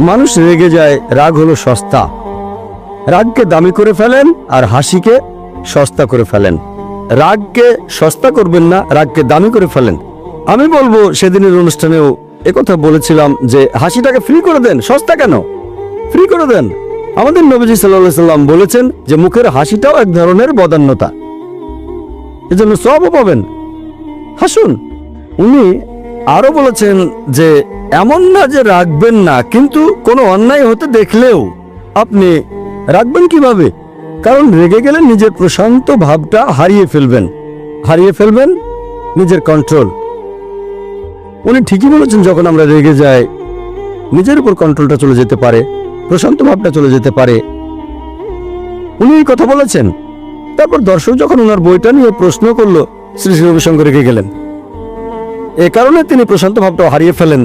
মানুষ রেগে যায়, রাগ হলো সস্তা। রাগকে দামি করে ফেলেন আর হাসিকে সস্তা করে ফেলেন। রাগকে সস্তা করবেন না, রাগকে দামি করে ফেলেন। আমি বলবো সেদিনের অনুষ্ঠানেও একথা বলেছিলাম যে হাসিটাকে ফ্রি করে দেন, সস্তা কেন? ফ্রি করে দেন। আমাদের নবীজি সাল্লাল্লাহু আলাইহি সাল্লাম বলেছেন যে মুখের হাসিটাও এক ধরনের বদান্যতা, এজন্য সওয়াবও পাবেন, হাসুন। উনি আরো বলেছেন যে এমন না যে রাখবেন না, কিন্তু কোনো অন্যায় হতে দেখলেও আপনি রাখবেন কিভাবে? কারণ রেগে গেলে নিজের প্রশান্ত ভাবটা হারিয়ে ফেলবেন নিজের কন্ট্রোল। উনি ঠিকই বলেছেন, যখন আমরা রেগে যাই নিজের উপর কন্ট্রোলটা চলে যেতে পারে, প্রশান্ত ভাবটা চলে যেতে পারে। উনি এই কথা বলেছেন। তারপর দর্শক যখন ওনার বইটা নিয়ে প্রশ্ন করলো, শ্রী শ্রী রবিশঙ্কর রেগে গেলেন। এ কারণে তিনি প্রশান্ত ভাবটা হারিয়ে ফেলেন।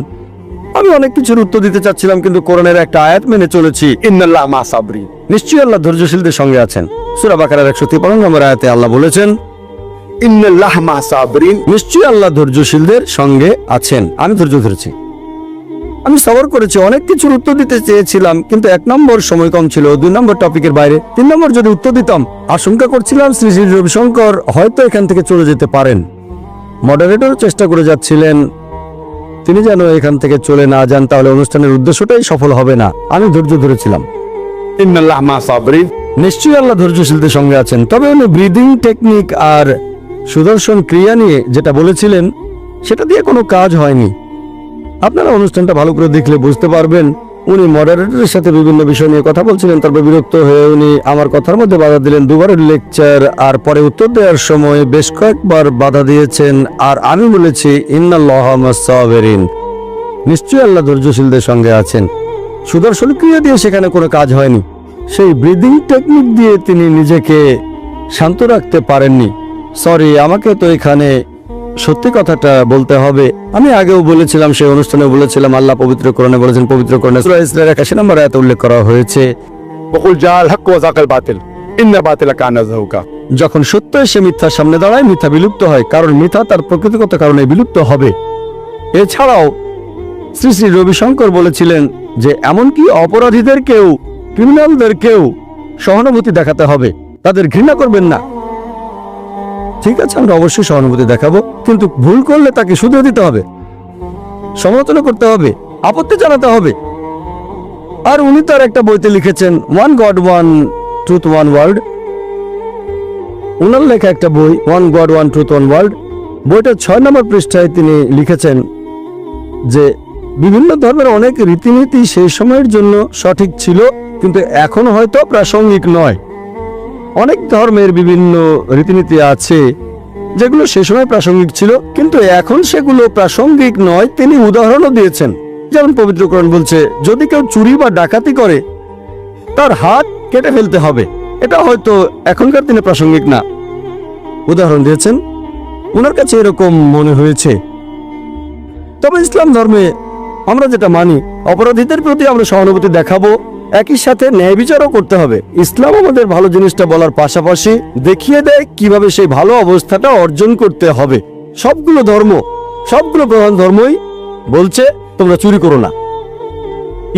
আমি অনেক কিছুর উত্তর দিতে চাচ্ছিলাম, কিন্তু কোরআনের একটা আয়াত মেনে চলেছি, ইন্নাল্লাহ মা সাবরিন, নিশ্চয়ই আল্লাহ ধৈর্যশীলদের সঙ্গে আছেন। সূরা বাকারার 153 নম্বর আয়াতে আল্লাহ বলেছেন, ইন্নাল্লাহ মা সাবরিন, নিশ্চয়ই আল্লাহ ধৈর্যশীলদের সঙ্গে আছেন। আমি ধৈর্য ধরেছি, আমি সবর করেছি। অনেক কিছুর উত্তর দিতে চেয়েছিলাম, কিন্তু 1 নম্বর সময় কম ছিল, 2 নম্বর টপিকের বাইরে, 3 নম্বর যদি উত্তর দিতাম, আশঙ্কা করছিলাম শ্রী শ্রী রবিশঙ্কর হয়তো এখান থেকে চলে যেতে পারেন। মডারেটর চেষ্টা করে যাচ্ছিলেন তিনি যেন এখান থেকে চলে না যান, তাহলে অনুষ্ঠানের উদ্দেশ্যটাই সফল হবে না। আমি ধৈর্য ধরেছিলাম। ইন্নাল্লাহ মা সাবরিন, নিশ্চয়ই আল্লাহ ধৈর্যশীলদের সঙ্গে আছেন। তবে উনি ব্রিদিং টেকনিক আর সুদর্শন ক্রিয়া নিয়ে যেটা বলেছিলেন সেটা দিয়ে কোনো কাজ হয়নি। আপনারা অনুষ্ঠানটা ভালো করে দেখলে বুঝতে পারবেন। উনি মডারেটরের সাথে বিভিন্ন বিষয় নিয়ে কথা বলছিলেন, তারপর বিরক্ত হয়ে উনি আমার কথার মধ্যে বাধা দিলেন। দুবারের লেকচার আর পরে উত্তর দেওয়ার সময় বেশ কয়েকবার বাধা দিয়েছেন। আর আমি বলেছি ইন্নাল্লাহ মা'আস সাবিরিন, নিশ্চয়ই আল্লাহ ধৈর্যশীলদের সঙ্গে আছেন। সুদর্শন ক্রিয়া দিয়ে সেখানে কোনো কাজ হয়নি। সেই ব্রিদিং টেকনিক দিয়ে তিনি নিজেকে শান্ত রাখতে পারেননি। সরি, আমাকে তো এখানে সত্যি কথাটা বলতে হবে। আমি আগেও বলেছিলাম, সেই অনুষ্ঠানে বলেছিলাম, আল্লাহ পবিত্র কোরআনে বলেছেন, পবিত্র কোরআনে সূরা ইসরার 81 নম্বর আয়াতে উল্লেখ করা হয়েছে, ওয়াকুল জাআল হক ওয়া যাকাল বাতিল ইন্না বাতিলা কানা যাহুকা। যখন সত্য এসে মিথ্যার সামনে দাঁড়ায়, মিথ্যা বিলুপ্ত হয়, কারণ মিথ্যা তার প্রকৃতিগত কারণে বিলুপ্ত হবে। এছাড়াও শ্রী শ্রী রবিশঙ্কর বলেছিলেন যে এমনকি অপরাধীদেরকেও, ক্রিমিনালদেরকেও সহানুভূতি দেখাতে হবে, তাদের ঘৃণা করবেন না। ঠিক আছে, আমরা অবশ্যই সহানুভূতি দেখাবো, কিন্তু ভুল করলে তাকে শুধরে দিতে হবে, সমালোচনা করতে হবে, আপত্তি জানাতে হবে। আর উনি তার একটা বইতে লিখেছেন, one god one truth one world. উনার লেখা একটা বই, one god one truth one world. বইটা 6 নম্বর পৃষ্ঠায় তিনি লিখেছেন যে বিভিন্ন ধর্মের অনেক রীতিনীতি সেই সময়ের জন্য সঠিক ছিল, কিন্তু এখন হয়তো প্রাসঙ্গিক নয়। অনেক ধর্মের বিভিন্ন রীতিনীতি আছে যেগুলো সে সময় প্রাসঙ্গিক ছিল, কিন্তু এখন সেগুলো প্রাসঙ্গিক নয়। তিনি উদাহরণও দিয়েছেন, যেমন পবিত্র কোরআন বলছে যদি কেউ চুরি বা ডাকাতি করে তার হাত কেটে ফেলতে হবে। এটা হয়তো এখনকার দিনে প্রাসঙ্গিক না। উদাহরণ দিয়েছেন, ওনার কাছে এরকম মনে হয়েছে। তবে ইসলাম ধর্মে আমরা যেটা মানি, অপরাধীদের প্রতি আমরা সহানুভূতি দেখাবো, একই সাথে ন্যায় বিচারও করতে হবে। ইসলাম আমাদের ভালো জিনিসটা বলার পাশাপাশি দেখিয়ে দেয় কিভাবে সেই ভালো অবস্থাটা অর্জন করতে হবে। সবগুলো প্রধান ধর্মই বলছে তোমরা চুরি করো না।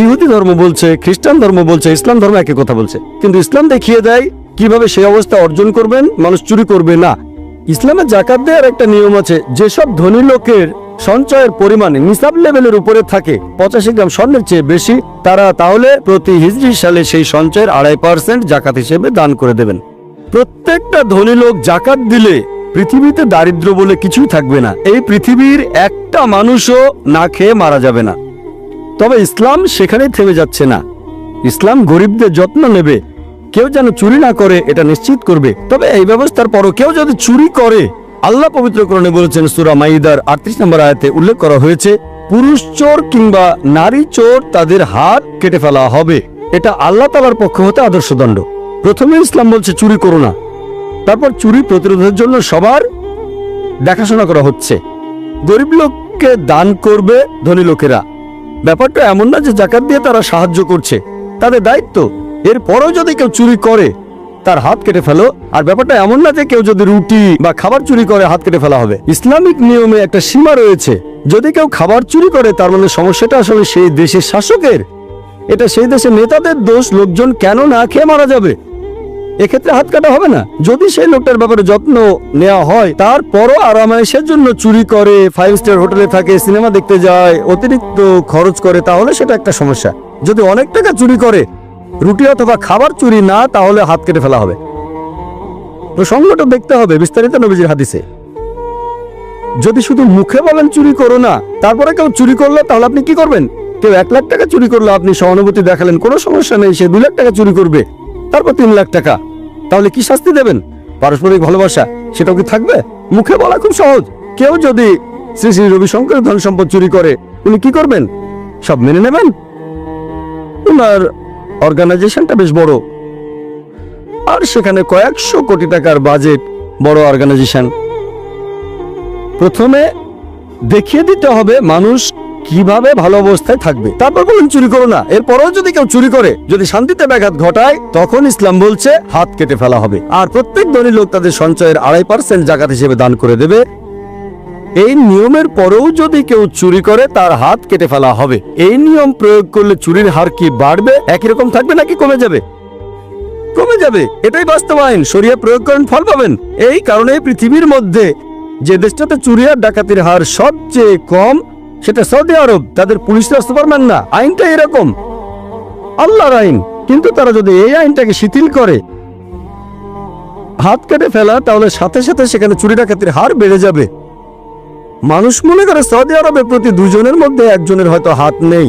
ইহুদি ধর্ম বলছে, খ্রিস্টান ধর্ম বলছে, ইসলাম ধর্ম একই কথা বলছে, কিন্তু ইসলাম দেখিয়ে দেয় কিভাবে সেই অবস্থা অর্জন করবেন, মানুষ চুরি করবে না। ইসলামের জাকাত দেওয়ার একটা নিয়ম আছে, যেসব ধনী লোকের সঞ্চয়ের পরিমাণ নিসাব লেভেলের উপরে থাকে, 85 গ্রাম স্বর্ণের চেয়ে বেশি, তারা তাহলে প্রতি হিজরি সালে সেই সঞ্চয়ের 2.5% জাকাত হিসেবে দান করে দেবেন। প্রত্যেকটা ধনী লোক জাকাত দিলে পৃথিবীতে দারিদ্র বলে কিছুই থাকবে না। এই পৃথিবীর একটা মানুষও না খেয়ে মারা যাবে না। তবে ইসলাম সেখানেই থেমে যাচ্ছে না। ইসলাম গরিবদের যত্ন নেবে, কেউ যেন চুরি না করে এটা নিশ্চিত করবে। তবে এই ব্যবস্থার পরও কেউ যদি চুরি করে, আল্লাহ পবিত্র কোরআনে বলেছেন, সূরা মাইদার 38 নম্বর আয়াতে উল্লেখ করা হয়েছে, পুরুষ চোর কিংবা নারী চোর তাদের হাত কেটে ফেলা হবে। এটা আল্লাহ তাআলার পক্ষ হতে আদর্শ দণ্ড। প্রথমে ইসলাম বলছে চুরি করো না, তারপর চুরি প্রতিরোধের জন্য সবার দেখাশোনা করা হচ্ছে। গরিব লোককে দান করবে ধনী লোকেরা। ব্যাপারটা এমন না যে জাকাত দিয়ে তারা সাহায্য করছে, তাদের দায়িত্ব। এরপরও যদি কেউ চুরি করে তার হাত কেটে ফেলো। আর ব্যাপারটা এমন না যে কেউ যদি রুটি বা খাবার চুরি করে হাত কেটে ফেলা হবে। ইসলামিক নিয়মে একটা সীমা রয়েছে। যদি কেউ খাবার চুরি করে তার মানে সমস্যাটা আসলে সেই দেশের শাসকের, এটা সেই দেশের নেতাদের দোষ, লোকজন কেন না খেয়ে মারা যাবে, এক্ষেত্রে হাত কাটা হবে না। যদি সেই লোকটার ব্যাপারে যত্ন নেওয়া হয়, তারপরও আরামায়েশের জন্য চুরি করে, 5 স্টার হোটেলে থাকে, সিনেমা দেখতে যায়, অতিরিক্ত খরচ করে, তাহলে সেটা একটা সমস্যা। যদি অনেক টাকা চুরি করে, রুটি অথবা খাবার চুরি না, তাহলে হাত কেটে ফেলা হবে। প্রসঙ্গটা দেখতে হবে বিস্তারিত নবীজির হাদিসে। যদি শুধু মুখে বলেন চুরি করো না, তারপরে কেউ চুরি করলো, তাহলে আপনি কি করবেন? কেউ 1 লাখ টাকা চুরি করলো, আপনি সহানুভূতি দেখালেন, কোনো সমস্যা নেই, সে 2 লাখ টাকা চুরি করবে, তারপর 3 লাখ টাকা, তাহলে কি শাস্তি দেবেন? পারস্পরিক ভালোবাসা সেটাও কি থাকবে? মুখে বলা খুব সহজ। কেউ যদি শ্রী শ্রী রবিশঙ্কর ধন সম্পদ চুরি করে, উনি কি করবেন? সব মেনে নেবেন? ওনার অর্গানাইজেশনটা বেশ বড়, আর সেখানে কয়েকশো কোটি টাকার বাজেট, বড় অর্গানাইজেশন। প্রথমে দেখিয়ে দিতে হবে মানুষ কিভাবে ভালো অবস্থায় থাকবে, তারপর বলুন চুরি করো না। এরপরও যদি কেউ চুরি করে, যদি শান্তিতে ব্যাঘাত ঘটায়, তখন ইসলাম বলছে হাত কেটে ফেলা হবে। আর প্রত্যেক ধনী লোক তাদের সঞ্চয়ের 2.5% জাকাত হিসেবে দান করে দেবে। এই নিয়মের পরেও যদি কেউ চুরি করে, তার হাত কেটে ফেলা হবে। এই নিয়ম প্রয়োগ করলে চুরির হার কি বাড়বে, একই রকম থাকবে, নাকি কমে যাবে? কমে যাবে। এটাই বাস্তব আইন। শরিয়া প্রয়োগ করেন, ফল পাবেন। এই কারণে পৃথিবীর মধ্যে যে দেশটাতে চুরি আর ডাকাতির হার সবচেয়ে কম, সেটা সৌদি আরব। তাদের পুলিশরা সুপারম্যান না, আইনটা এরকম, আল্লাহর আইন। কিন্তু তারা যদি এই আইনটাকে শিথিল করে, হাত কেটে ফেলা, তাহলে সাথে সাথে সেখানে চুরি ডাকাতির হার বেড়ে যাবে। মানুষ মনে করে সৌদি আরবে প্রতি 2 জনের মধ্যে 1 জনের হয়তো হাত নেই।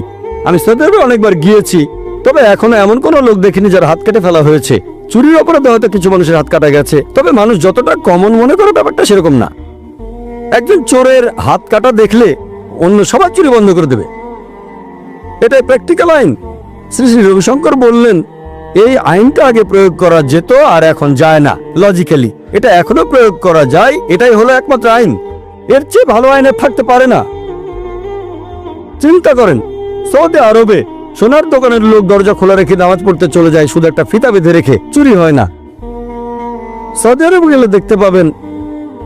আমি সৌদি আরবে অনেকবার গিয়েছি, তবে এখনো এমন কোনো লোক দেখিনি যার হাত কেটে ফেলা হয়েছে। চুরির অপরাধে হয়তো কিছু মানুষের হাত কাটা গেছে, তবে মানুষ যতটা কমন মনে করে ব্যাপারটা সেরকম না। একজন চোরের হাত কাটা দেখলে অন্য সবার চুরি বন্ধ করে দেবে। এটাই প্র্যাকটিক্যাল আইন। শ্রী শ্রী রবিশঙ্কর বললেন, এই আইনটা আগে প্রয়োগ করা যেত, আর এখন যায় না। লজিক্যালি এটা এখনো প্রয়োগ করা যায়, এটাই হলো একমাত্র আইন। এর চেয়ে ভালো আইন আর থাকতে পারে না। চিন্তা করেন, সৌদি আরবে সোনার দোকানের লোক দরজা খোলা রেখে নামাজ পড়তে চলে যায়, শুধু একটা ফিতা বেঁধে রেখে, চুরি হয় না। সৌদি আরবে গেলে দেখতে পাবেন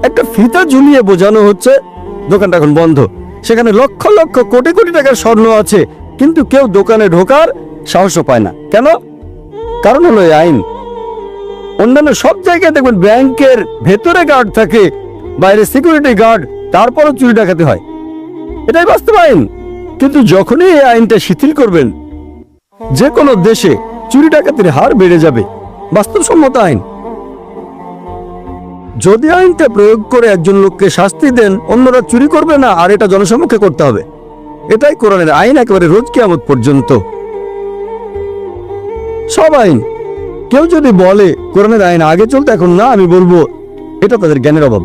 একটা ফিতা ঝুলিয়ে বোঝানো হচ্ছে দোকানটা এখন বন্ধ। সেখানে লক্ষ লক্ষ কোটি কোটি টাকার স্বর্ণ আছে, কিন্তু কেউ দোকানে ঢোকার সাহসও পায় না। কেন? কারণ হলো এই আইন। অন্যান্য সব জায়গায় দেখবেন ব্যাংকের ভেতরে গার্ড থাকে, বাইরে সিকিউরিটি গার্ড, তারপরও চুরি ডাকাতি হয়। এটাই বাস্তব আইন। কিন্তু যখনই এই আইনটা শিথিল করবেন, যে কোনো দেশে চুরি ডাকাতির হার বেড়ে যাবে। বাস্তবসম্মত আইন। যদি আইনটা প্রয়োগ করে একজন লোককে শাস্তি দেন, অন্যরা চুরি করবে না, আর এটা জনসম্মুখে করতে হবে। এটাই কোরআনের আইন, একেবারে রোজ কিয়ামত পর্যন্ত সব আইন। কেউ যদি বলে কোরআনের আইন আগে চলতে এখন না, আমি বলবো এটা তাদের জ্ঞানের অভাব।